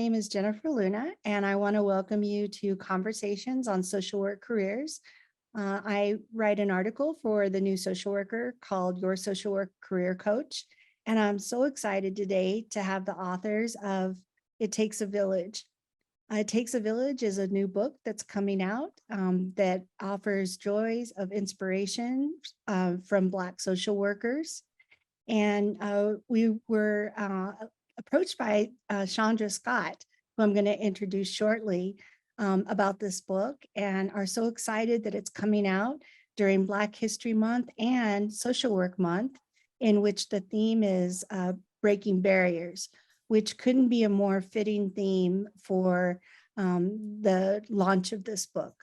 name is Jennifer Luna, and I want to welcome you to Conversations on Social Work Careers. I write an article for the New Social Worker called Your Social Work Career Coach, and I'm so excited today to have the authors of It Takes a Village. It Takes a Village is a new book that's coming out that offers joys of inspiration from Black social workers. And we were approached by Chaundra Scott, who I'm going to introduce shortly, about this book, and are so excited that it's coming out during Black History Month and Social Work Month, in which the theme is breaking barriers, which couldn't be a more fitting theme for the launch of this book.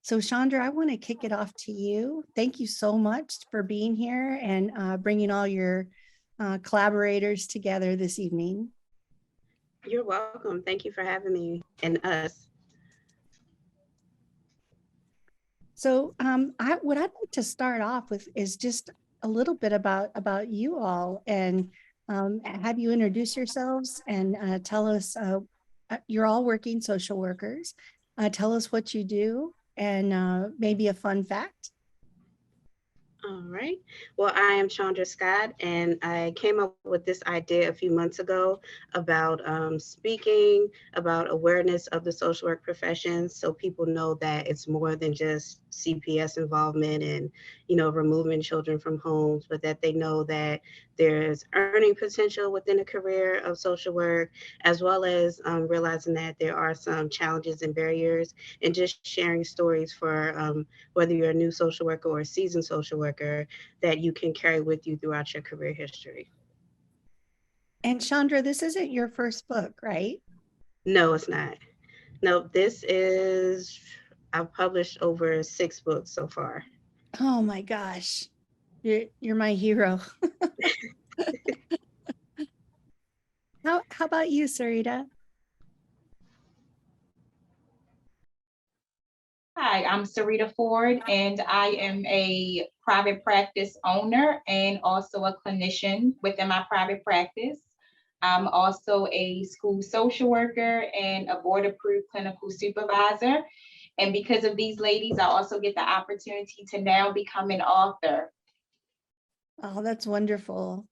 So Chaundra, I want to kick it off to you. Thank you so much for being here and bringing all your collaborators together this evening. You're welcome. Thank you for having me and us. So what I'd like to start off with is just a little bit about you all, and have you introduce yourselves and tell us, you're all working social workers. Tell us what you do and maybe a fun fact. All right. Well, I am Chaundra Scott, and I came up with this idea a few months ago about speaking about awareness of the social work profession, so people know that it's more than just CPS involvement and, removing children from homes, but that they know that there's earning potential within a career of social work, as well as realizing that there are some challenges and barriers, and just sharing stories for whether you're a new social worker or a seasoned social worker that you can carry with you throughout your career history. And Chaundra, this isn't your first book, right? No, it's not. No, I've published over 6 books so far. Oh my gosh, you're my hero. How about you, Sarita? Hi, I'm Sarita Ford, and I am a private practice owner and also a clinician within my private practice. I'm also a school social worker and a board-approved clinical supervisor. And because of these ladies, I also get the opportunity to now become an author. Oh, that's wonderful.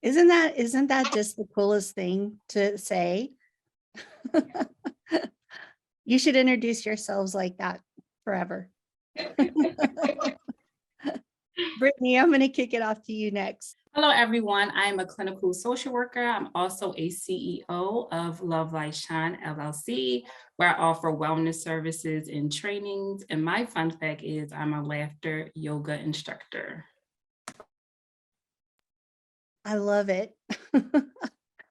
Isn't that just the coolest thing to say? You should introduce yourselves like that forever. Brittany, I'm going to kick it off to you next. Hello, everyone. I'm a clinical social worker. I'm also a CEO of Love Light Shine LLC, where I offer wellness services and trainings. And my fun fact is I'm a laughter yoga instructor. I love it.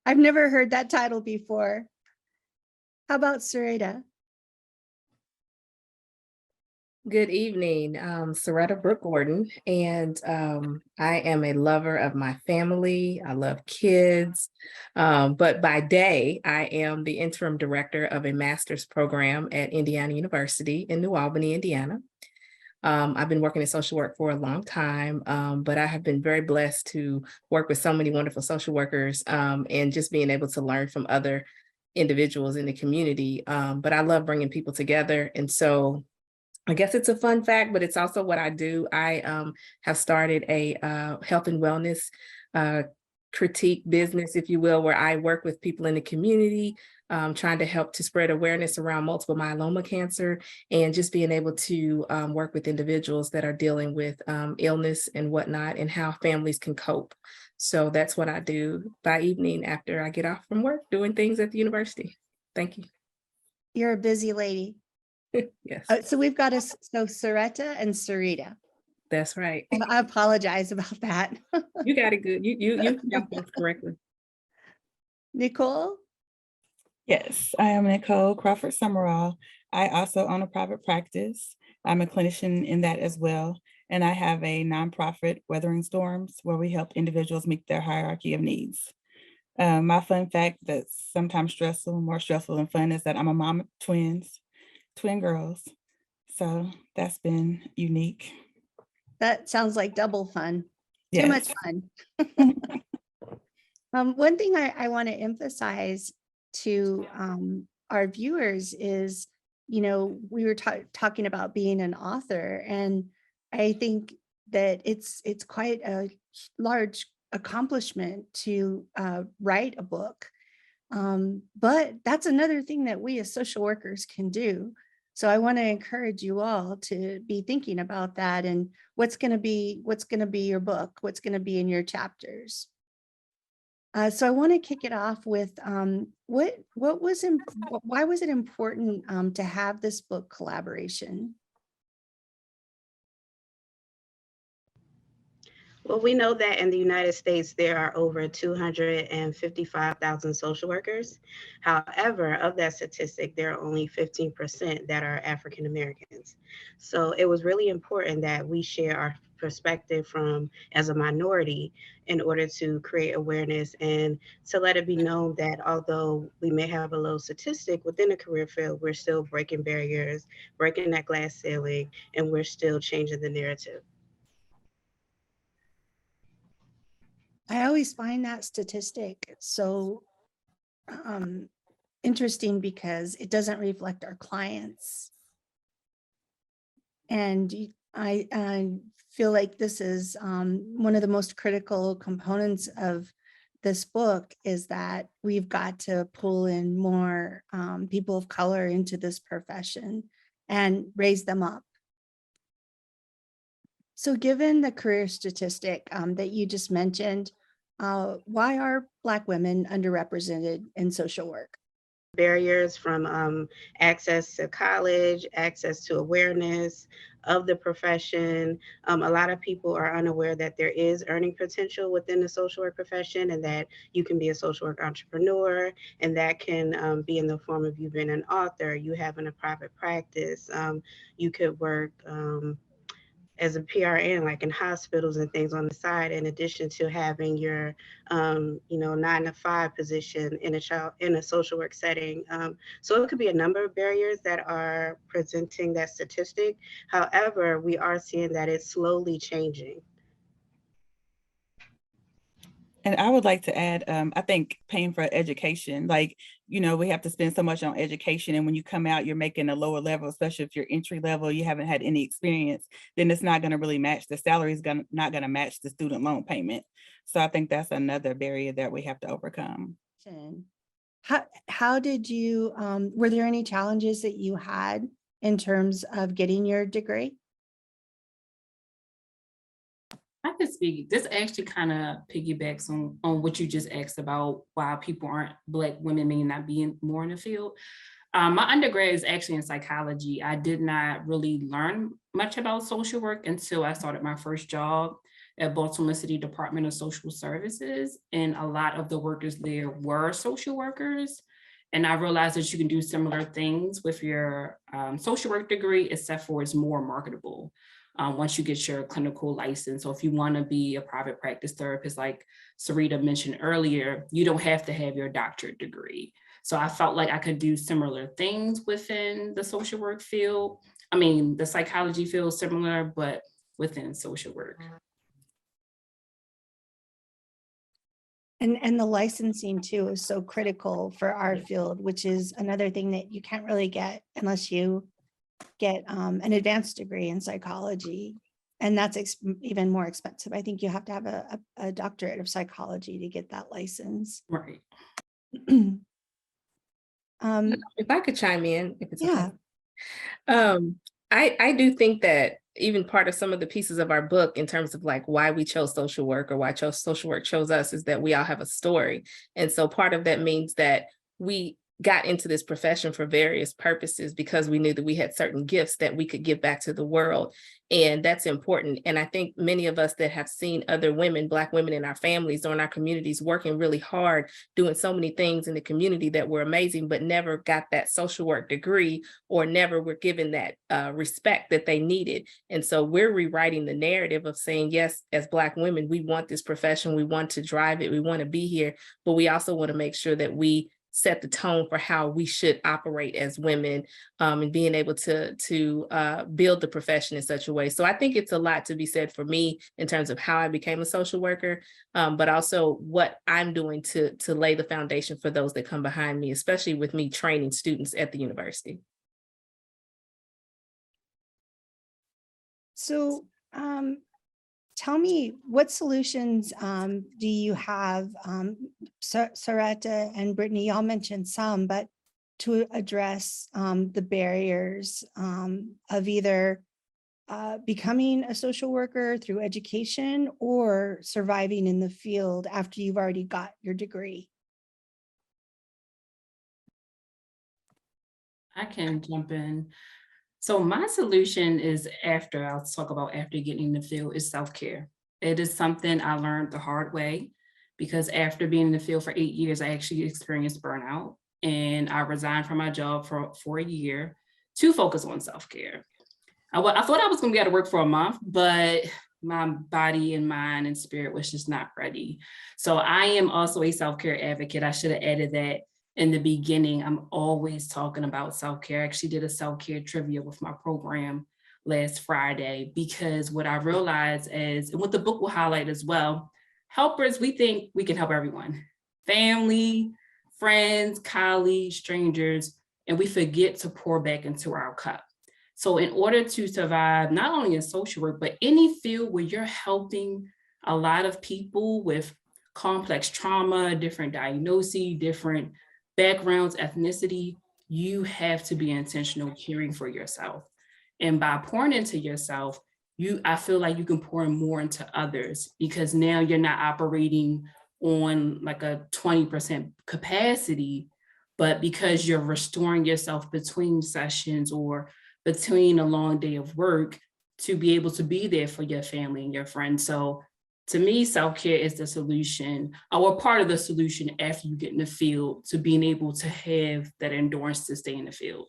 I've never heard that title before. How about Serretta? Good evening, Serretta-Brooke Gordon, and I am a lover of my family. I love kids, but by day, I am the interim director of a master's program at Indiana University in New Albany, Indiana. I've been working in social work for a long time, but I have been very blessed to work with so many wonderful social workers and just being able to learn from other individuals in the community. But I love bringing people together, and so I guess it's a fun fact, but it's also what I do. I have started a health and wellness critique business, if you will, where I work with people in the community, trying to help to spread awareness around multiple myeloma cancer and just being able to work with individuals that are dealing with illness and whatnot and how families can cope. So that's what I do by evening after I get off from work, doing things at the university. Thank you. You're a busy lady. Yes. So we've got Serretta and Sarita. That's right. I apologize about that. You got it good. You pronounced it correctly. Nicole? Yes, I am Nicole Crawford Sumerall. I also own a private practice. I'm a clinician in that as well. And I have a nonprofit, Weathering Storms, where we help individuals meet their hierarchy of needs. My fun fact that's sometimes stressful, more stressful than fun, is that I'm a mom of twin girls. So that's been unique. That sounds like double fun. Yes. Too much fun. One thing I want to emphasize to our viewers is, we were talking about being an author, and I think that it's quite a large accomplishment to write a book. But that's another thing that we as social workers can do. So I want to encourage you all to be thinking about that and what's going to be your book, what's going to be in your chapters. So I want to kick it off with why was it important to have this book collaboration? Well, we know that in the United States, there are over 255,000 social workers. However, of that statistic, there are only 15% that are African Americans. So it was really important that we share our perspective as a minority in order to create awareness and to let it be known that although we may have a low statistic within the career field, we're still breaking barriers, breaking that glass ceiling, and we're still changing the narrative. I always find that statistic so interesting because it doesn't reflect our clients. And I feel like this is one of the most critical components of this book is that we've got to pull in more people of color into this profession and raise them up. So given the career statistic that you just mentioned, why are Black women underrepresented in social work? Barriers from access to college, access to awareness of the profession. A lot of people are unaware that there is earning potential within the social work profession and that you can be a social work entrepreneur, and that can be in the form of you being an author, you having a private practice, you could work as a PRN, like in hospitals and things on the side, in addition to having your, 9-to-5 position in a social work setting. So it could be a number of barriers that are presenting that statistic. However, we are seeing that it's slowly changing. And I would like to add, I think paying for education, we have to spend so much on education. And when you come out, you're making a lower level, especially if you're entry level, you haven't had any experience, then it's not going to really match. The salary is not going to match the student loan payment. So I think that's another barrier that we have to overcome. How did you, were there any challenges that you had in terms of getting your degree? I could speak. This actually kind of piggybacks on what you just asked about why people aren't, Black women may not be more in the field. My undergrad is actually in psychology. I did not really learn much about social work until I started my first job at Baltimore City Department of Social Services. And a lot of the workers there were social workers. And I realized that you can do similar things with your social work degree, except for it's more marketable. Once you get your clinical license. So if you want to be a private practice therapist, like Sarita mentioned earlier, you don't have to have your doctorate degree. So I felt like I could do similar things within the social work field. I mean, the psychology field similar, but within social work. And the licensing too is so critical for our field, which is another thing that you can't really get unless you get an advanced degree in psychology, and that's even more expensive. I think you have to have a doctorate of psychology to get that license. Right. If I could chime in, if it's Yeah. okay. I do think that even part of some of the pieces of our book in terms of like why we chose social work or why social work chose us is that we all have a story. And so part of that means that we got into this profession for various purposes because we knew that we had certain gifts that we could give back to the world. And that's important. And I think many of us that have seen other women, Black women in our families or in our communities working really hard, doing so many things in the community that were amazing, but never got that social work degree or never were given that respect that they needed. And so we're rewriting the narrative of saying, yes, as Black women, we want this profession, we want to drive it, we want to be here, but we also want to make sure that we set the tone for how we should operate as women, and being able to build the profession in such a way. So I think it's a lot to be said for me in terms of how I became a social worker, but also what I'm doing to lay the foundation for those that come behind me, especially with me training students at the university. So tell me, what solutions do you have, Seretta and Brittany, y'all mentioned some, but to address the barriers of either becoming a social worker through education or surviving in the field after you've already got your degree? I can jump in. So my solution is I'll talk about after getting in the field, is self-care. It is something I learned the hard way, because after being in the field for 8 years, I actually experienced burnout, and I resigned from my job for a year to focus on self-care. I thought I was gonna be able to work for a month, but my body and mind and spirit was just not ready. So I am also a self-care advocate. I should have added that in the beginning. I'm always talking about self-care. I actually did a self-care trivia with my program last Friday, because what I realized is, and what the book will highlight as well, helpers, we think we can help everyone, family, friends, colleagues, strangers, and we forget to pour back into our cup. So in order to survive, not only in social work, but any field where you're helping a lot of people with complex trauma, different diagnoses, different backgrounds, ethnicity, you have to be intentional caring for yourself. And by pouring into yourself, I feel like you can pour more into others, because now you're not operating on like a 20% capacity, but because you're restoring yourself between sessions or between a long day of work, to be able to be there for your family and your friends. So to me, self-care is the solution, or part of the solution after you get in the field, to being able to have that endurance to stay in the field.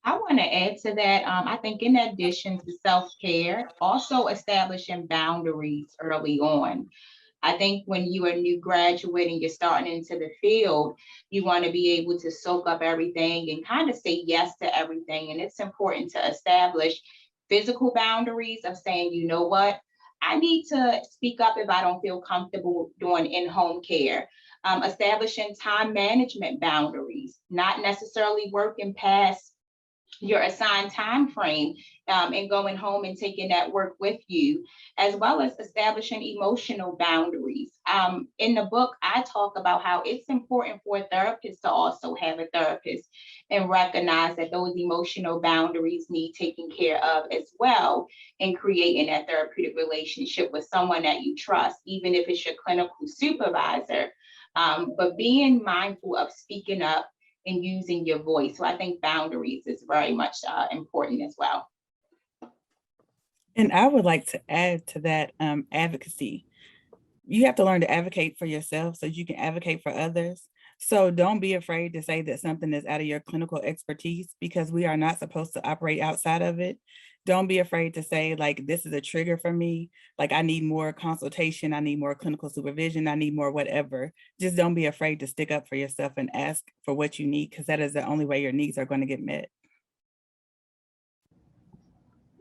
I want to add to that. I think in addition to self-care, also establishing boundaries early on. I think when you are a new graduate and you're starting into the field, you want to be able to soak up everything and kind of say yes to everything. And it's important to establish physical boundaries of saying, you know what, I need to speak up if I don't feel comfortable doing in-home care. Establishing time management boundaries, not necessarily working past your assigned time frame, and going home and taking that work with you, as well as establishing emotional boundaries. In the book, I talk about how it's important for a therapist to also have a therapist and recognize that those emotional boundaries need taken care of as well, and creating that therapeutic relationship with someone that you trust, even if it's your clinical supervisor. But being mindful of speaking up and using your voice. So I think boundaries is very much important as well. And I would like to add to that, advocacy. You have to learn to advocate for yourself so you can advocate for others. So don't be afraid to say that something is out of your clinical expertise, because we are not supposed to operate outside of it. Don't be afraid to say, like, this is a trigger for me. Like, I need more consultation. I need more clinical supervision. I need more whatever. Just don't be afraid to stick up for yourself and ask for what you need, because that is the only way your needs are going to get met.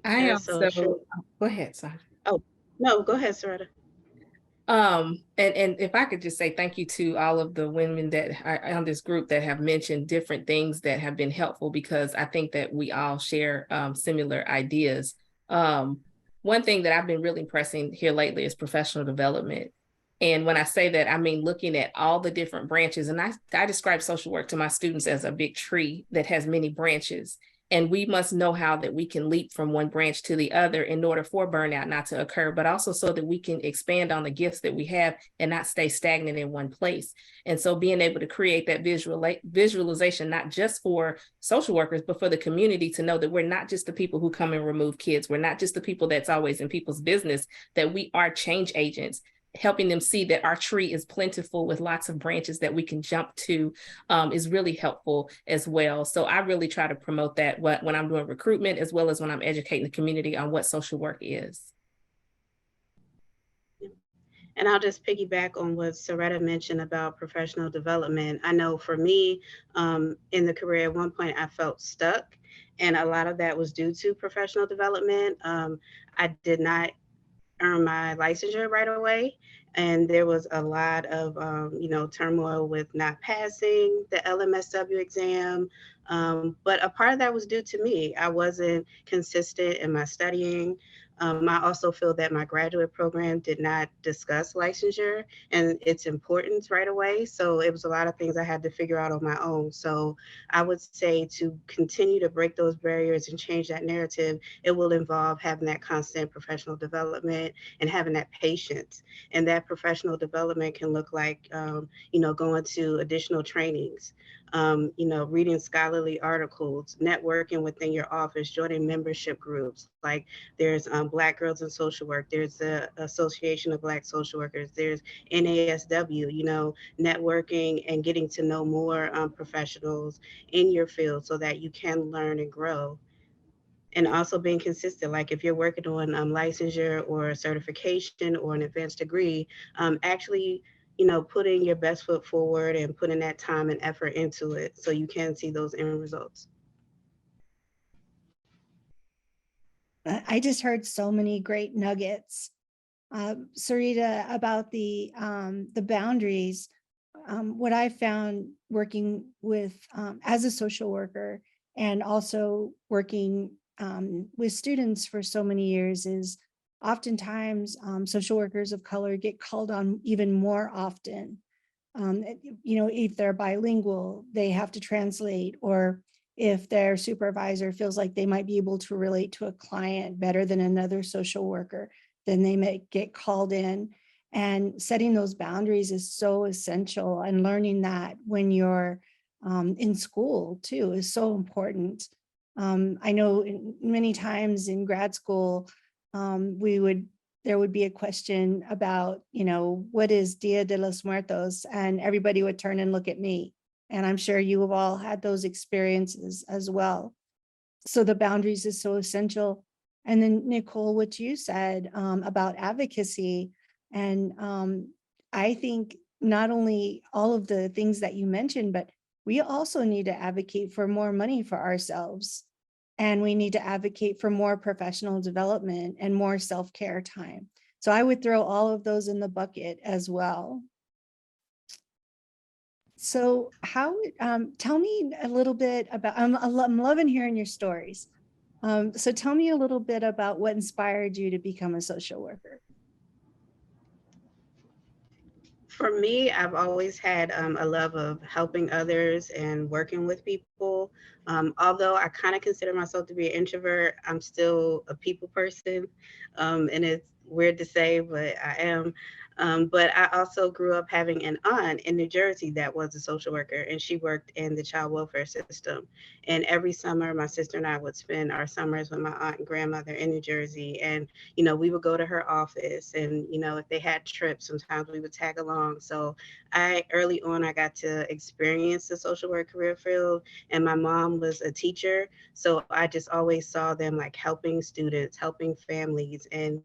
I That's so also, true. go ahead, Sasha. Oh, no, go ahead, Seretta. And if I could just say thank you to all of the women that are on this group that have mentioned different things that have been helpful, because I think that we all share similar ideas. One thing that I've been really pressing here lately is professional development. And when I say that, I mean looking at all the different branches. And I describe social work to my students as a big tree that has many branches. And we must know how that we can leap from one branch to the other in order for burnout not to occur, but also so that we can expand on the gifts that we have and not stay stagnant in one place. And so being able to create that visualization, not just for social workers, but for the community, to know that we're not just the people who come and remove kids. We're not just the people that's always in people's business, that we are change agents, helping them see that our tree is plentiful with lots of branches that we can jump to, is really helpful as well. So I really try to promote that when I'm doing recruitment, as well as when I'm educating the community on what social work is. And I'll just piggyback on what Seretta mentioned about professional development. I know for me, in the career, at one point I felt stuck, and a lot of that was due to professional development. I did not earn my licensure right away. And there was a lot of, turmoil with not passing the LMSW exam. But a part of that was due to me. I wasn't consistent in my studying. I also feel that my graduate program did not discuss licensure and its importance right away. So it was a lot of things I had to figure out on my own. So I would say to continue to break those barriers and change that narrative, it will involve having that constant professional development and having that patience. And that professional development can look like, going to additional trainings, reading scholarly articles, networking within your office, joining membership groups. Like there's Black Girls in Social Work, there's the Association of Black Social Workers, there's NASW, networking and getting to know more professionals in your field so that you can learn and grow. And also being consistent, like if you're working on licensure or certification or an advanced degree, actually, putting your best foot forward and putting that time and effort into it so you can see those end results. I just heard so many great nuggets, Sarita, about the boundaries. What I found working with as a social worker and also working with students for so many years is oftentimes social workers of color get called on even more often. If they're bilingual, they have to translate, or if their supervisor feels like they might be able to relate to a client better than another social worker, then they may get called in. And setting those boundaries is so essential, and learning that when you're in school too is so important. I know many times in grad school, there would be a question about, what is Dia de los Muertos? And everybody would turn and look at me. And I'm sure you have all had those experiences as well. So the boundaries is so essential. And then Nicole, what you said about advocacy, and I think not only all of the things that you mentioned, but we also need to advocate for more money for ourselves. And we need to advocate for more professional development and more self-care time. So I would throw all of those in the bucket as well. So tell me a little bit about, I'm loving hearing your stories. So tell me a little bit about what inspired you to become a social worker. For me, I've always had a love of helping others and working with people. Although I kind of consider myself to be an introvert, I'm still a people person. And it's weird to say, but I am. But I also grew up having an aunt in New Jersey that was a social worker, and she worked in the child welfare system. And every summer, my sister and I would spend our summers with my aunt and grandmother in New Jersey. And, we would go to her office, and, if they had trips, sometimes we would tag along. So early on, I got to experience the social work career field, and my mom was a teacher. So I just always saw them like helping students, helping families. And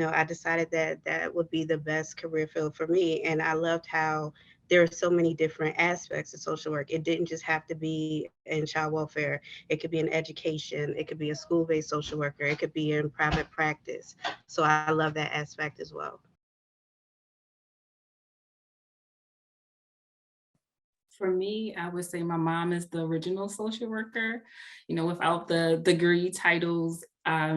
I decided that that would be the best career field for me. And I loved how there are so many different aspects of social work. It didn't just have to be in child welfare. It could be in education. It could be a school-based social worker. It could be in private practice. So I love that aspect as well. For me, I would say my mom is the original social worker, without the degree titles,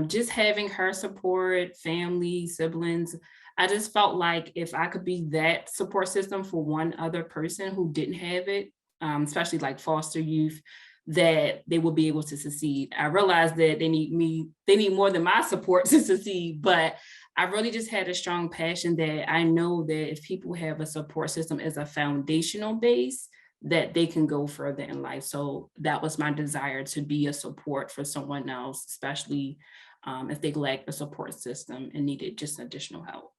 just having her support, family, siblings. I just felt like if I could be that support system for one other person who didn't have it, especially like foster youth, that they will be able to succeed. I realized that they need more than my support to succeed, but I really just had a strong passion that I know that if people have a support system as a foundational base, that they can go further in life. So that was my desire, to be a support for someone else, especially if they lacked a support system and needed just additional help.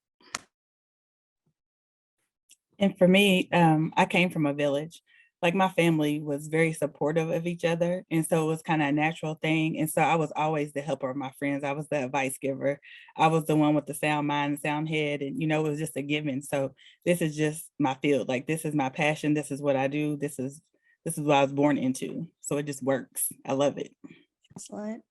And for me, I came from a village. like my family was very supportive of each other. And so it was kind of a natural thing. And so I was always the helper of my friends. I was the advice giver. I was the one with the sound mind and sound head. And, it was just a given. So this is just my field. Like, this is my passion. This is what I do. This is what I was born into. So it just works. I love it. Excellent.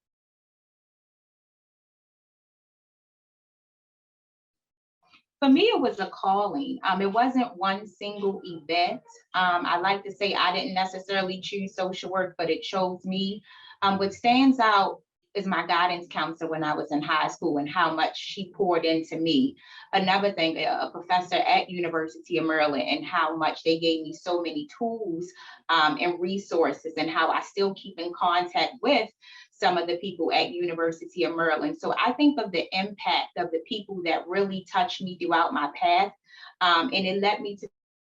For me, it was a calling. It wasn't one single event. I like to say I didn't necessarily choose social work, but it chose me. What stands out is my guidance counselor when I was in high school and how much she poured into me. Another thing, a professor at University of Maryland, and how much they gave me so many tools and resources, and how I still keep in contact with some of the people at University of Maryland. So I think of the impact of the people that really touched me throughout my path, and it led me to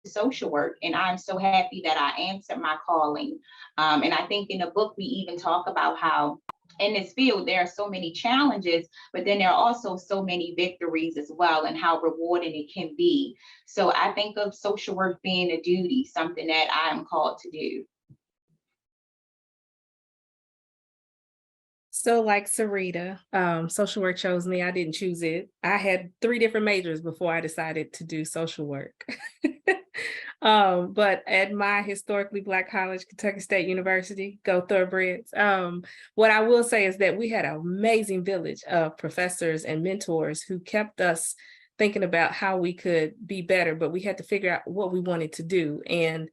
social work. And I'm so happy that I answered my calling. And I think in the book, we even talk about how in this field, there are so many challenges, but then there are also so many victories as well, and how rewarding it can be. So I think of social work being a duty, something that I am called to do. So like Sarita, social work chose me. I didn't choose it. I had 3 different majors before I decided to do social work. But at my historically Black college, Kentucky State University, go Thoroughbreds. What I will say is that we had an amazing village of professors and mentors who kept us thinking about how we could be better, but we had to figure out what we wanted to do. And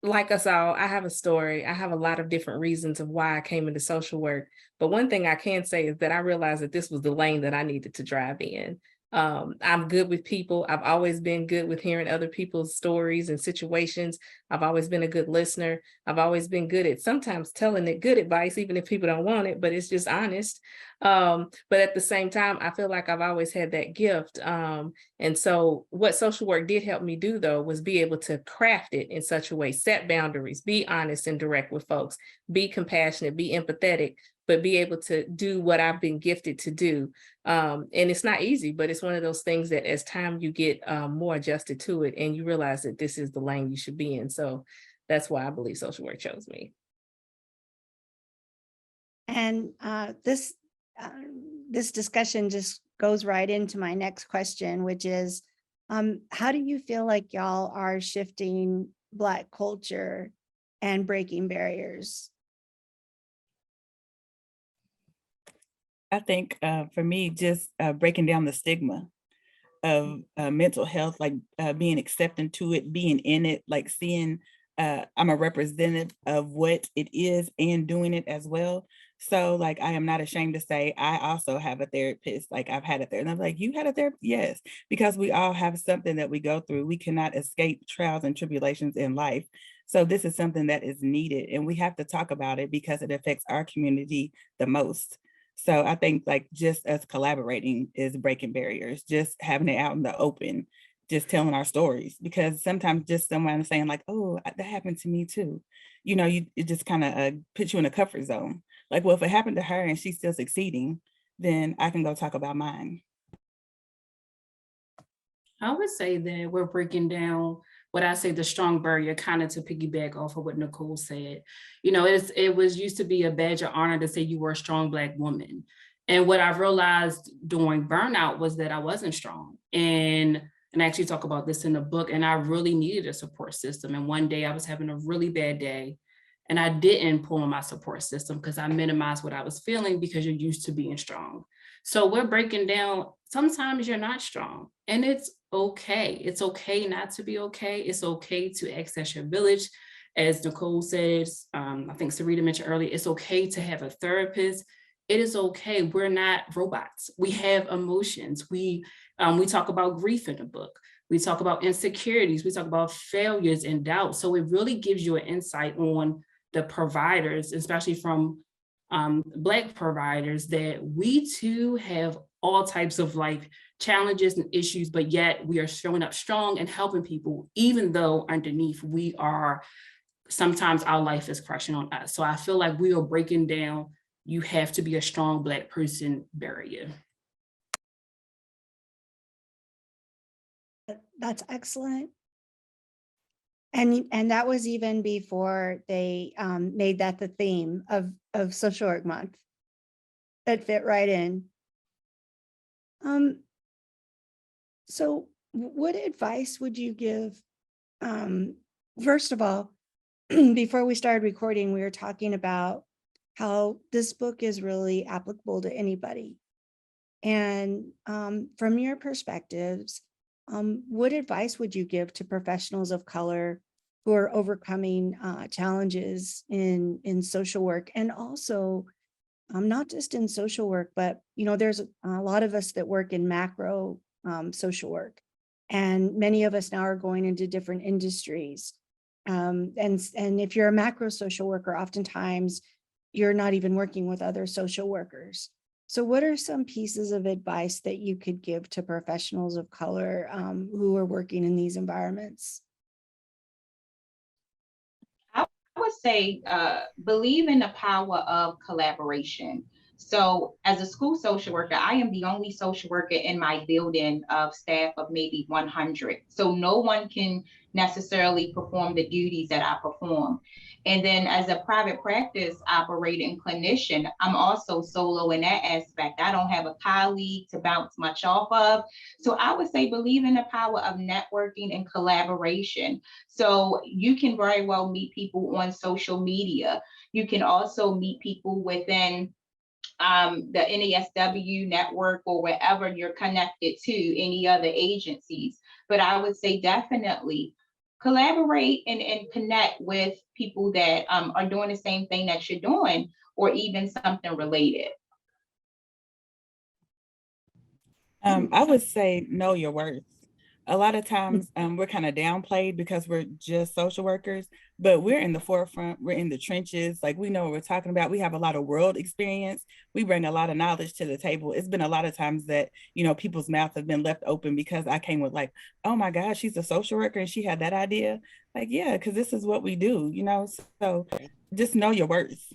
like us all, I have a story. I have a lot of different reasons of why I came into social work. But one thing I can say is that I realized that this was the lane that I needed to drive in. I'm good with people. I've always been good with hearing other people's stories and situations. I've always been a good listener. I've always been good at sometimes telling it good advice, even if people don't want it, but it's just honest. But at the same time, I feel like I've always had that gift. And so what social work did help me do, though, was be able to craft it in such a way, set boundaries, be honest and direct with folks, be compassionate, be empathetic, but be able to do what I've been gifted to do. And it's not easy, but it's one of those things that as time you get more adjusted to it and you realize that this is the lane you should be in. So that's why I believe social work chose me. And this discussion just goes right into my next question, which is, how do you feel like y'all are shifting Black culture and breaking barriers? I think for me, just breaking down the stigma of mental health, like being accepting to it, being in it, like seeing I'm a representative of what it is and doing it as well. So like, I am not ashamed to say I also have a therapist. Like, I've had a therapist. And I'm like, you had a therapist? Yes, because we all have something that we go through. We cannot escape trials and tribulations in life. So this is something that is needed, and we have to talk about it because it affects our community the most. So I think like just us collaborating is breaking barriers, just having it out in the open, just telling our stories, because sometimes just someone saying like, oh, that happened to me too. It just kind of puts you in a comfort zone. Like, well, if it happened to her and she's still succeeding, then I can go talk about mine. I would say that we're breaking down what I say the strong barrier, kind of to piggyback off of what Nicole said. It was used to be a badge of honor to say you were a strong Black woman. And what I've realized during burnout was that I wasn't strong. And I actually talk about this in the book, and I really needed a support system. And one day I was having a really bad day, and I didn't pull on my support system because I minimized what I was feeling because you're used to being strong. So we're breaking down, sometimes you're not strong, and it's okay. It's okay not to be okay. It's okay to access your village. As Nicole says, I think Sarita mentioned earlier, it's okay to have a therapist. It is okay. We're not robots. We have emotions. We talk about grief in the book. We talk about insecurities. We talk about failures and doubts. So it really gives you an insight on the providers, especially from Black providers, that we too have all types of like challenges and issues, but yet we are showing up strong and helping people, even though underneath sometimes our life is crushing on us. So I feel like we are breaking down, you have to be a strong Black person barrier. That's excellent. And that was even before they made that the theme of Social Work Month. That fit right in. So what advice would you give? First of all, before we started recording, we were talking about how this book is really applicable to anybody. And from your perspectives, what advice would you give to professionals of color who are overcoming challenges in social work, and also not just in social work, but there's a lot of us that work in macro social work, and many of us now are going into different industries. And if you're a macro social worker, oftentimes you're not even working with other social workers. So what are some pieces of advice that you could give to professionals of color who are working in these environments? I would say believe in the power of collaboration. So as a school social worker, I am the only social worker in my building of staff of maybe 100. So no one can necessarily perform the duties that I perform. And then as a private practice operating clinician, I'm also solo in that aspect. I don't have a colleague to bounce much off of. So I would say believe in the power of networking and collaboration. So you can very well meet people on social media. You can also meet people within the NASW network or wherever you're connected to, any other agencies. But I would say definitely collaborate and connect with people that are doing the same thing that you're doing, or even something related. I would say know your worth. A lot of times we're kind of downplayed because we're just social workers, but we're in the forefront, we're in the trenches, like we know what we're talking about. We have a lot of world experience. We bring a lot of knowledge to the table. It's been a lot of times that, people's mouths have been left open because I came with like, oh my God, she's a social worker and she had that idea. Like, yeah, because this is what we do, so just know your worth.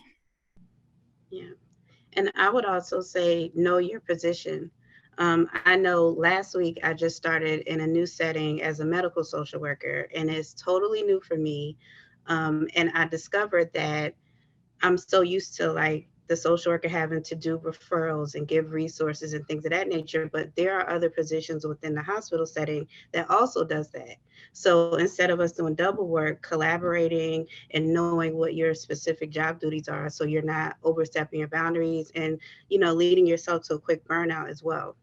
Yeah. And I would also say, know your position. I know last week I just started in a new setting as a medical social worker, and it's totally new for me. And I discovered that I'm so used to like the social worker having to do referrals and give resources and things of that nature, but there are other positions within the hospital setting that also does that. So instead of us doing double work, collaborating and knowing what your specific job duties are, so you're not overstepping your boundaries and, leading yourself to a quick burnout as well.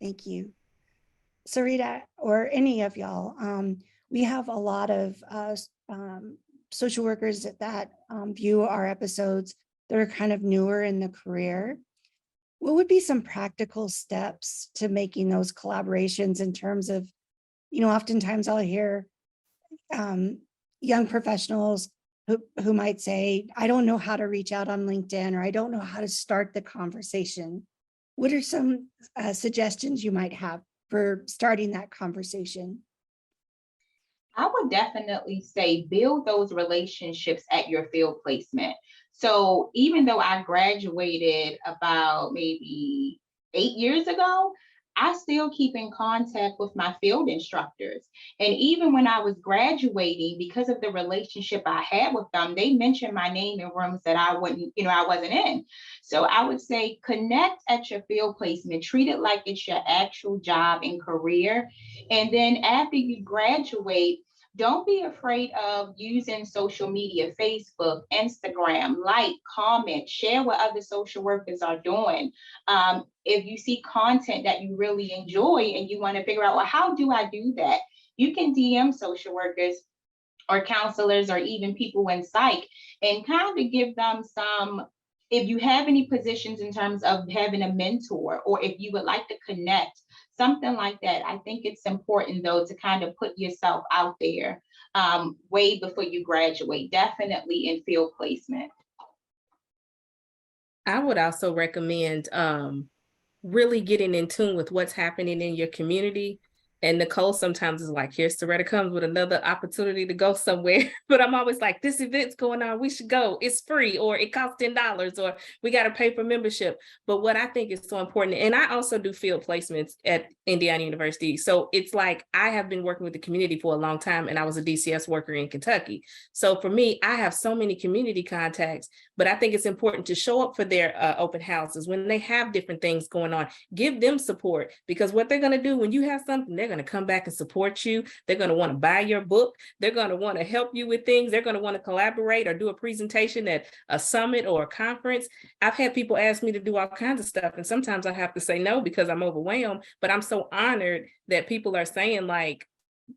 Thank you. Sarita, or any of y'all, we have a lot of social workers that view our episodes that are kind of newer in the career. What would be some practical steps to making those collaborations in terms of, oftentimes I'll hear young professionals who might say, I don't know how to reach out on LinkedIn, or I don't know how to start the conversation. What are some suggestions you might have for starting that conversation? I would definitely say build those relationships at your field placement. So even though I graduated about maybe 8 years ago, I still keep in contact with my field instructors. And even when I was graduating, because of the relationship I had with them, they mentioned my name in rooms that I wasn't in. So I would say connect at your field placement, treat it like it's your actual job and career. And then after you graduate, don't be afraid of using social media, Facebook, Instagram, like, comment, share what other social workers are doing. If you see content that you really enjoy and you want to figure out, well, how do I do that? You can DM social workers or counselors or even people in psych and kind of give them some, if you have any positions in terms of having a mentor, or if you would like to connect, something like that. I think it's important though to kind of put yourself out there way before you graduate, definitely in field placement. I would also recommend really getting in tune with what's happening in your community. And Nicole sometimes is like, here, Seretta comes with another opportunity to go somewhere. But I'm always like, this event's going on, we should go. It's free, or it costs $10, or we got to pay for membership. But what I think is so important, and I also do field placements at Indiana University. So it's like, I have been working with the community for a long time, and I was a DCS worker in Kentucky. So for me, I have so many community contacts, but I think it's important to show up for their open houses when they have different things going on. Give them support, because what they're going to do when you have something, they're going to come back and support you. They're going to want to buy your book. They're going to want to help you with things. They're going to want to collaborate or do a presentation at a summit or a conference. I've had people ask me to do all kinds of stuff, and sometimes I have to say no because I'm overwhelmed, but I'm so honored that people are saying, like,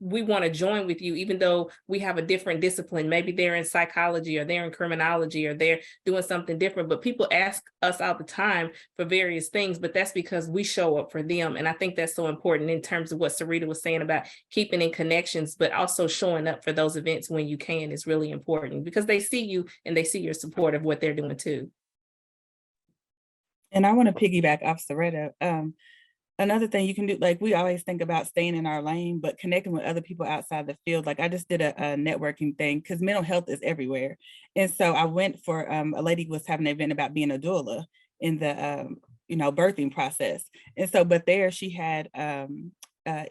we want to join with you, even though we have a different discipline. Maybe they're in psychology, or they're in criminology, or they're doing something different. But people ask us all the time for various things, but that's because we show up for them. And I think that's so important in terms of what Sarita was saying about keeping in connections, but also showing up for those events when you can is really important, because they see you and they see your support of what they're doing too. And I want to piggyback off Seretta. Another thing you can do, like, we always think about staying in our lane, but connecting with other people outside the field. Like, I just did a networking thing because mental health is everywhere. And so I went for, a lady was having an event about being a doula in the, birthing process. And so, but there she had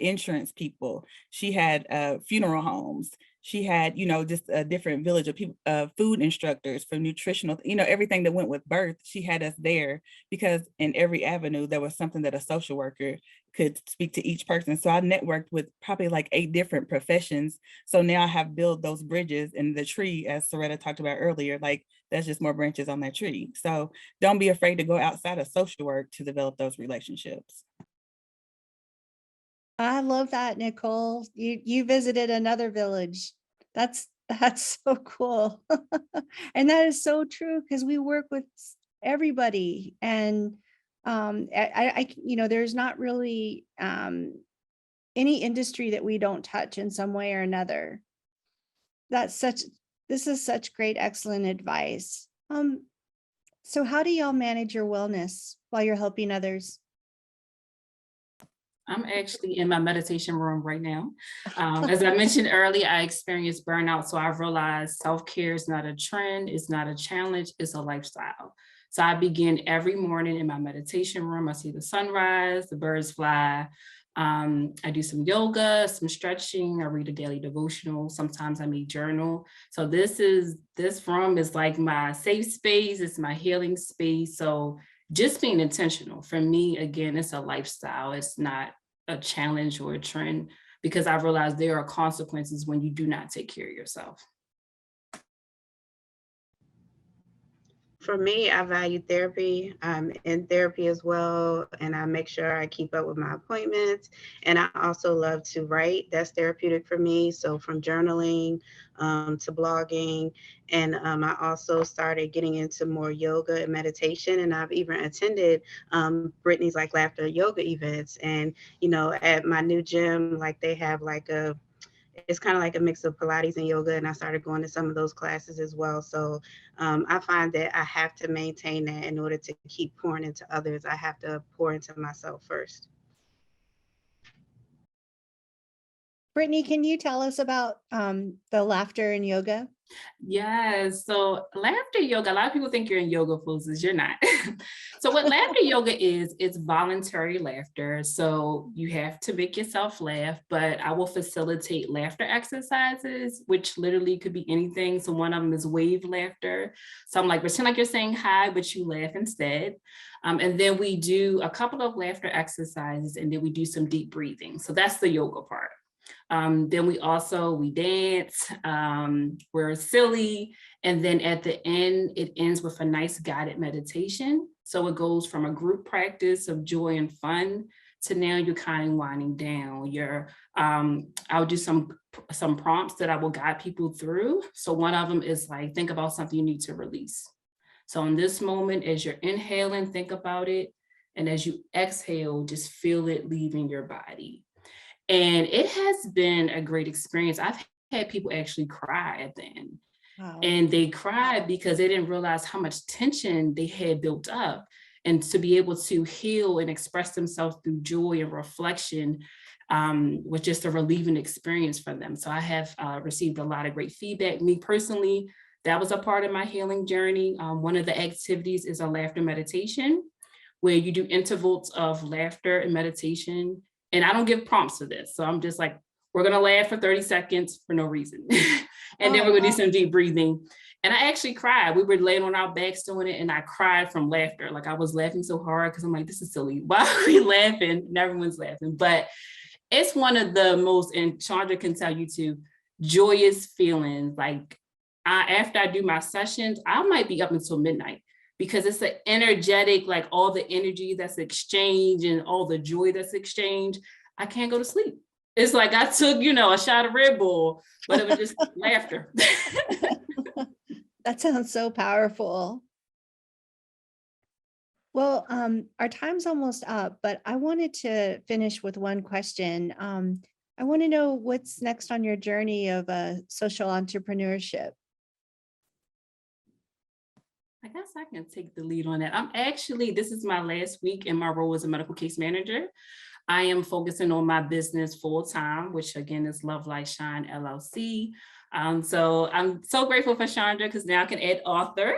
insurance people, she had funeral homes, she had, just a different village of people, food instructors for nutritional, everything that went with birth. She had us there because in every avenue, there was something that a social worker could speak to each person. So I networked with probably like 8 different professions. So now I have built those bridges in the tree, as Seretta talked about earlier, like that's just more branches on that tree. So don't be afraid to go outside of social work to develop those relationships. I love that, Nicole. You visited another village. That's so cool. And that is so true, because we work with everybody. And there's not really any industry that we don't touch in some way or another. This is such great, excellent advice. So how do y'all manage your wellness while you're helping others? I'm actually in my meditation room right now. As I mentioned earlier, I experienced burnout. So I've realized self-care is not a trend, it's not a challenge, it's a lifestyle. So I begin every morning in my meditation room. I see the sunrise, the birds fly. I do some yoga, some stretching, I read a daily devotional. Sometimes I may journal. So this room is like my safe space, it's my healing space. So just being intentional for me, again, it's a lifestyle. It's not a challenge or a trend, because I realized there are consequences when you do not take care of yourself. For me, I value therapy. I'm in therapy as well, and I make sure I keep up with my appointments. And I also love to write. That's therapeutic for me. So from journaling to blogging. And I also started getting into more yoga and meditation. And I've even attended Brittany's like laughter yoga events. And, at my new gym, like they have like it's kind of like a mix of Pilates and yoga, and I started going to some of those classes as well. So I find that I have to maintain that in order to keep pouring into others. I have to pour into myself first. Brittany, can you tell us about the laughter and yoga? Yes. So laughter yoga, a lot of people think you're in yoga poses. You're not. So what laughter yoga is, it's voluntary laughter. So you have to make yourself laugh, but I will facilitate laughter exercises, which literally could be anything. So one of them is wave laughter. So I'm like, pretend like you're saying hi, but you laugh instead. And then we do a couple of laughter exercises, and then we do some deep breathing. So that's the yoga part. Then we dance, we're silly. And then at the end, it ends with a nice guided meditation. So it goes from a group practice of joy and fun to now you're kind of winding down. I'll do some prompts that I will guide people through. So one of them is like, think about something you need to release. So in this moment, as you're inhaling, think about it. And as you exhale, just feel it leaving your body. And it has been a great experience. I've had people actually cry at the end. Wow. And they cried because they didn't realize how much tension they had built up. And to be able to heal and express themselves through joy and reflection, was just a relieving experience for them. So I have received a lot of great feedback. Me personally, that was a part of my healing journey. One of the activities is a laughter meditation, where you do intervals of laughter and meditation. And I don't give prompts for this. So I'm just like, we're gonna laugh for 30 seconds for no reason. And then we're gonna do some deep breathing. And I actually cried. We were laying on our backs doing it, and I cried from laughter. Like, I was laughing so hard because I'm like, this is silly. Why are we laughing? And everyone's laughing. But it's one of the most, and Chaundra can tell you too, joyous feelings. Like, after I do my sessions, I might be up until midnight, because it's an energetic, like all the energy that's exchanged and all the joy that's exchanged. I can't go to sleep. It's like I took, a shot of Red Bull, but it was just laughter. That sounds so powerful. Well, our time's almost up, but I wanted to finish with one question. I want to know what's next on your journey of social entrepreneurship. I guess I can take the lead on that. This is my last week in my role as a medical case manager. I am focusing on my business full time, which again is Love Light Shine LLC. So I'm so grateful for Chaundra, because now I can add author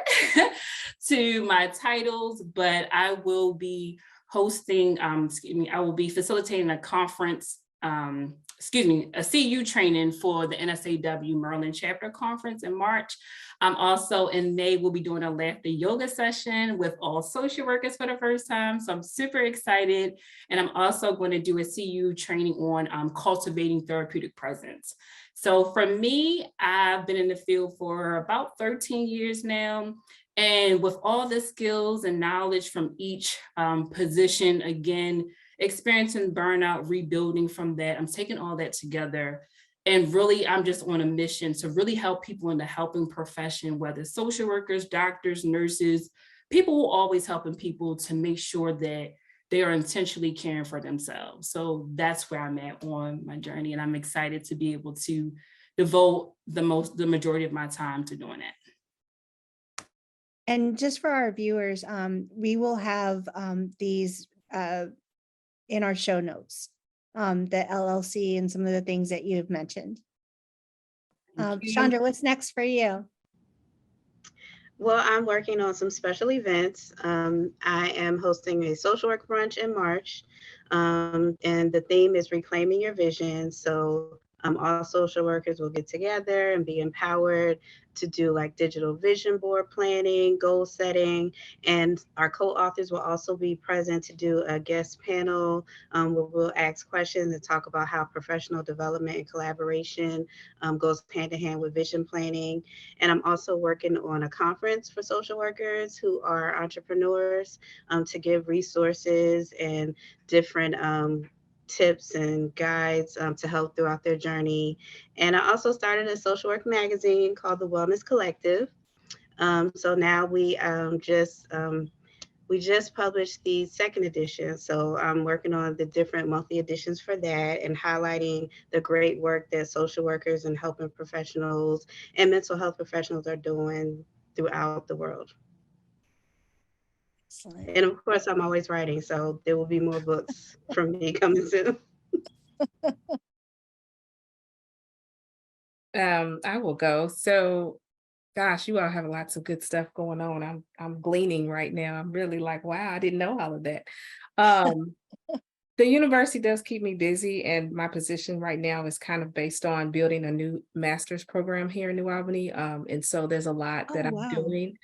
to my titles, but I will be hosting, I will be facilitating a conference, a CU training for the NSAW Maryland chapter conference in March. Also in May, we'll be doing a laughter yoga session with all social workers for the first time. So I'm super excited. And I'm also going to do a CU training on cultivating therapeutic presence. So for me, I've been in the field for about 13 years now. And with all the skills and knowledge from each position, again, experiencing burnout, rebuilding from that, I'm taking all that together. And really, I'm just on a mission to really help people in the helping profession, whether social workers, doctors, nurses, people who are always helping people to make sure that they are intentionally caring for themselves. So that's where I'm at on my journey. And I'm excited to be able to devote the majority of my time to doing that. And just for our viewers, we will have these in our show notes, the LLC and some of the things that you've mentioned. Chaundra, what's next for you? Well, I'm working on some special events. I am hosting a social work brunch in March, and the theme is reclaiming your vision. So all social workers will get together and be empowered to do like digital vision board planning, goal setting, and our co-authors will also be present to do a guest panel where we'll ask questions and talk about how professional development and collaboration goes hand in hand with vision planning. And I'm also working on a conference for social workers who are entrepreneurs to give resources and different tips and guides to help throughout their journey. And I also started a social work magazine called The Wellness Collective. So now we just published the second edition. So I'm working on the different monthly editions for that and highlighting the great work that social workers and helping professionals and mental health professionals are doing throughout the world. Excellent. And of course, I'm always writing, so there will be more books from me coming soon. I will go. So, gosh, you all have lots of good stuff going on. I'm gleaning right now. I'm really like, wow, I didn't know all of that. The university does keep me busy, and my position right now is kind of based on building a new master's program here in New Albany. And so there's a lot that I'm doing.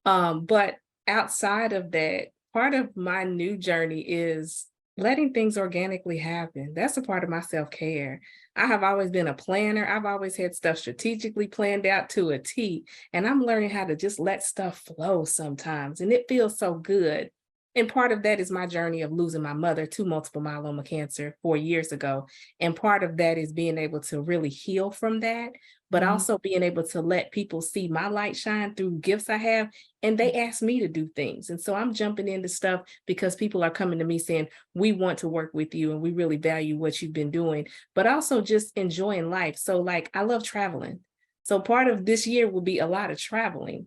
But outside of that, part of my new journey is letting things organically happen. That's a part of my self-care. I have always been a planner. I've always had stuff strategically planned out to a T, and I'm learning how to just let stuff flow sometimes, and it feels so good. And part of that is my journey of losing my mother to multiple myeloma cancer 4 years ago. And part of that is being able to really heal from that, but also being able to let people see my light shine through gifts I have. And they ask me to do things. And so I'm jumping into stuff because people are coming to me saying, we want to work with you and we really value what you've been doing, but also just enjoying life. So like, I love traveling. So part of this year will be a lot of traveling.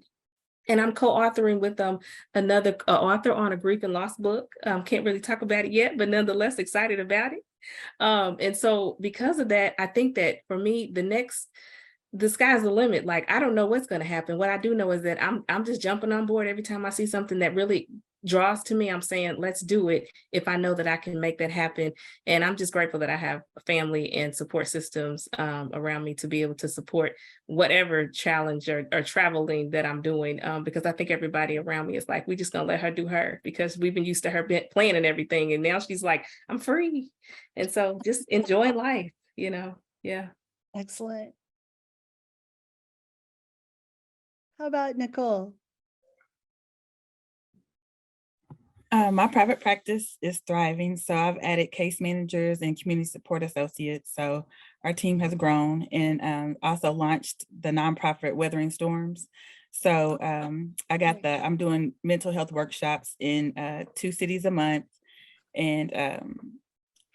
And I'm co-authoring with another author on a grief and loss book. Can't really talk about it yet, but nonetheless excited about it. And so because of that, I think that for me, the sky's the limit. Like, I don't know what's going to happen. What I do know is that I'm just jumping on board every time I see something that really draws to me. I'm saying, let's do it if I know that I can make that happen. And I'm just grateful that I have a family and support systems around me to be able to support whatever challenge or traveling that I'm doing. Because I think everybody around me is like, we just gonna let her do her, because we've been used to her planning everything. And now she's like, I'm free. And so just enjoy life, Yeah. Excellent. How about Nicole? My private practice is thriving. So I've added case managers and community support associates. So our team has grown, and also launched the nonprofit Weathering Storms. So I'm doing mental health workshops in 2 cities a month. And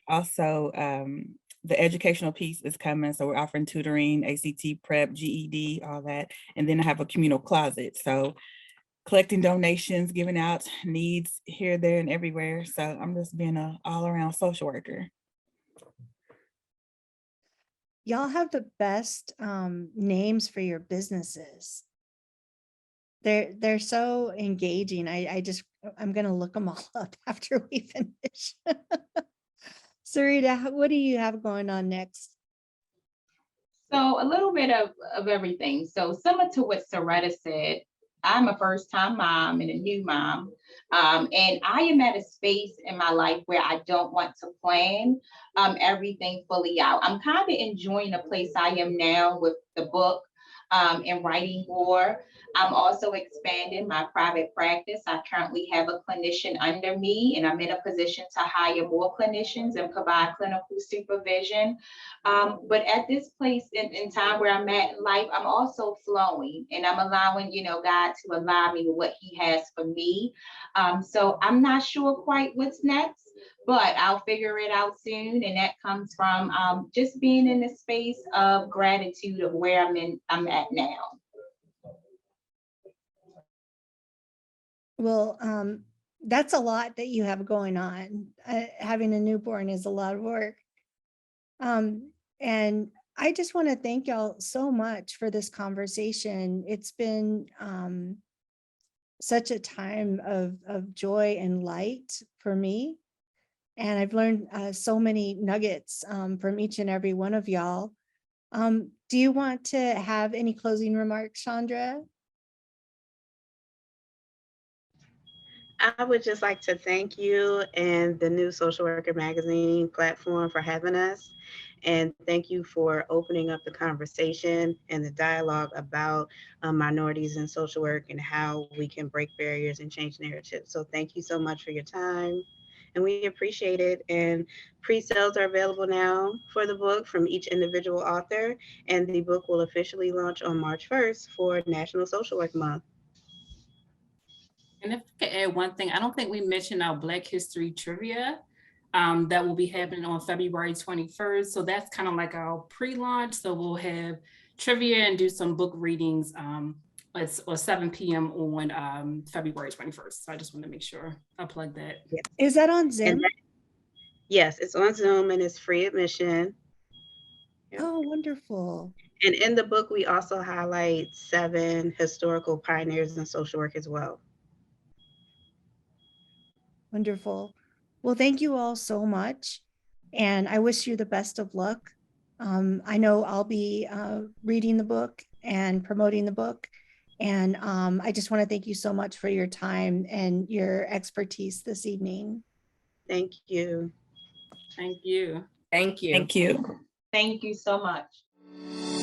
also the educational piece is coming. So we're offering tutoring, ACT prep, GED, all that. And then I have a communal closet. So collecting donations, giving out needs here, there, and everywhere. So I'm just being an all-around social worker. Y'all have the best names for your businesses. They're so engaging. I'm gonna look them all up after we finish. Sarita, what do you have going on next? So a little bit of everything. So similar to what Seretta said, I'm a first-time mom and a new mom. And I am at a space in my life where I don't want to plan everything fully out. I'm kind of enjoying the place I am now with the book and writing more. I'm also expanding my private practice. I currently have a clinician under me, and I'm in a position to hire more clinicians and provide clinical supervision. But at this place in time where I'm at in life, I'm also flowing, and I'm allowing, God to allow me with what He has for me. So I'm not sure quite what's next, but I'll figure it out soon. And that comes from just being in the space of gratitude of where I'm at now. Well, that's a lot that you have going on. Having a newborn is a lot of work. And I just want to thank y'all so much for this conversation. It's been such a time of joy and light for me. And I've learned so many nuggets from each and every one of y'all. Do you want to have any closing remarks, Chaundra? I would just like to thank you and the new Social Worker Magazine platform for having us. And thank you for opening up the conversation and the dialogue about minorities in social work and how we can break barriers and change narratives. So thank you so much for your time. And we appreciate it. And pre-sales are available now for the book from each individual author. And the book will officially launch on March 1st for National Social Work Month. And if I could add one thing, I don't think we mentioned our Black History Trivia that will be happening on February 21st. So that's kind of like our pre-launch. So we'll have trivia and do some book readings or 7 p.m. on February 21st. So I just want to make sure I plug that. Yes. Is that on Zoom? Yes, it's on Zoom and it's free admission. Oh, wonderful. And in the book, we also highlight 7 historical pioneers in social work as well. Wonderful. Well, thank you all so much. And I wish you the best of luck. I know I'll be reading the book and promoting the book. And I just want to thank you so much for your time and your expertise this evening. Thank you. Thank you. Thank you. Thank you. Thank you so much.